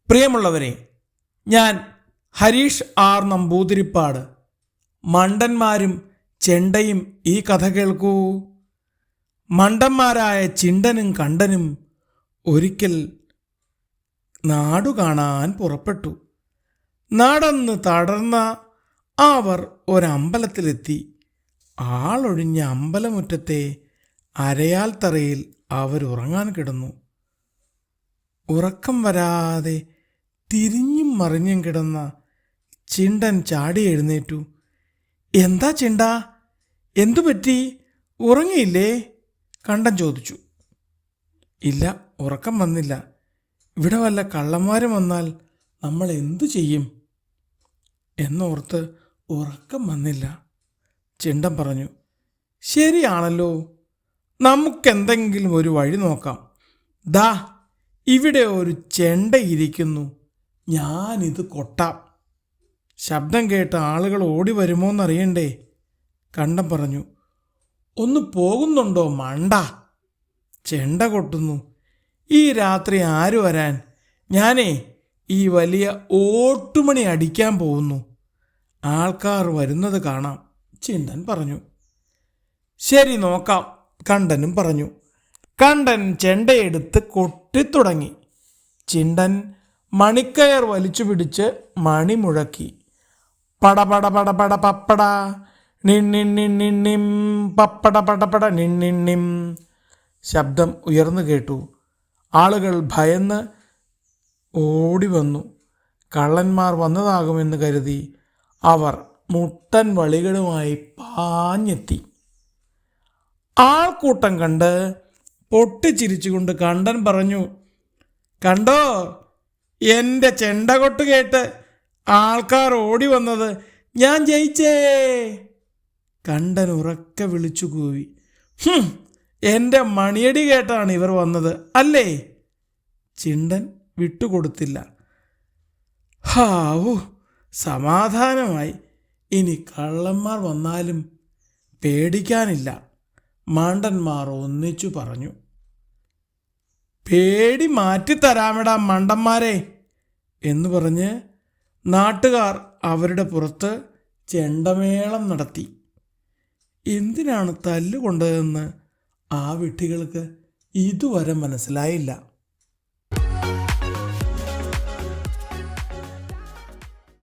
പ്രിയമുള്ളവരെ, ഞാൻ ഹരീഷ് ആർ നമ്പൂതിരിപ്പാട്. മണ്ടന്മാരും ചെണ്ടയും ഈ കഥ കേൾക്കൂ. മണ്ടന്മാരായ ചിണ്ടനും കണ്ടനും ഒരിക്കൽ നാടു കാണാൻ പുറപ്പെട്ടു. നടന്ന് തടർന്ന അവർ ഒരമ്പലത്തിലെത്തി. ആളൊഴിഞ്ഞ അമ്പലമുറ്റത്തെ അരയാൽ തറയിൽ അവരുറങ്ങാൻ കിടന്നു. ഉറക്കം വരാതെ തിരിഞ്ഞും മറിഞ്ഞും കിടന്ന ചിണ്ടൻ ചാടി എഴുന്നേറ്റു. എന്താ ചിണ്ട, എന്തു പറ്റി? ഉറങ്ങിയില്ലേ? കണ്ടൻ ചോദിച്ചു. ഇല്ല, ഉറക്കം വന്നില്ല. ഇവിടെ വല്ല കള്ളന്മാരും വന്നാൽ നമ്മൾ എന്തു ചെയ്യും എന്നോർത്ത് ഉറക്കം വന്നില്ല. ചിണ്ടൻ പറഞ്ഞു. ശരിയാണല്ലോ, നമുക്കെന്തെങ്കിലും ഒരു വഴി നോക്കാം. ദാ ഇവിടെ ഒരു ചെണ്ട ഇരിക്കുന്നു, ഞാനിത് കൊട്ടാം. ശബ്ദം കേട്ട് ആളുകൾ ഓടി വരുമോയെന്നറിയണ്ടേ? കണ്ടൻ പറഞ്ഞു. ഒന്ന് പോകുന്നുണ്ടോ മണ്ട? ചെണ്ട കൊട്ടുന്നു. ഈ രാത്രി ആര് വരാൻ? ഞാനേ ഈ വലിയ ഓട്ടുമണി അടിക്കാൻ പോകുന്നു. ആൾക്കാർ വരുന്നത് കാണാം, ചിണ്ടൻ പറഞ്ഞു. ശരി, നോക്കാം, കണ്ടനും പറഞ്ഞു. കണ്ടൻ ചെണ്ടയെടുത്ത് കൊട്ടിത്തുടങ്ങി. ചിണ്ടൻ മണിക്കയർ വലിച്ചു പിടിച്ച് മണി മുഴക്കി. പടപട പടപട പപ്പട നിന്നിന്നിന്നിം പപ്പട പടപട നിന്നിന്നിം. ശബ്ദം ഉയർന്നു കേട്ടു. ആളുകൾ ഭയന്ന് ഓടി വന്നു. കള്ളന്മാർ വന്നതാകുമെന്ന് കരുതി അവർ മുട്ടൻ വളികളുമായി പാഞ്ഞെത്തി. ആൾക്കൂട്ടം കണ്ട് പൊട്ടിച്ചിരിച്ചുകൊണ്ട് കണ്ടൻ പറഞ്ഞു. കണ്ടോ, എൻ്റെ ചെണ്ടകൊട്ട് കേട്ട് ആൾക്കാർ ഓടി വന്നത്? ഞാൻ ജയിച്ചേ! കണ്ടൻ ഉറക്കെ വിളിച്ചു കൂവി. എൻ്റെ മണിയടി കേട്ടാണ് ഇവർ വന്നത് അല്ലേ? ചിണ്ടൻ വിട്ടുകൊടുത്തില്ല. ഹാവൂ, സമാധാനമായി. ഇനി കള്ളന്മാർ വന്നാലും പേടിക്കാനില്ല, മണ്ടന്മാർ ഒന്നിച്ചു പറഞ്ഞു. പേടി മാറ്റിത്തരാമെടാ മണ്ടന്മാരെ എന്ന് പറഞ്ഞ് നാട്ടുകാർ അവരുടെ പുറത്ത് ചെണ്ടമേളം നടത്തി. എന്തിനാണ് തല്ലുകൊണ്ടതെന്ന് ആ വിഡ്ഢികൾക്ക് ഇതുവരെ മനസ്സിലായില്ല.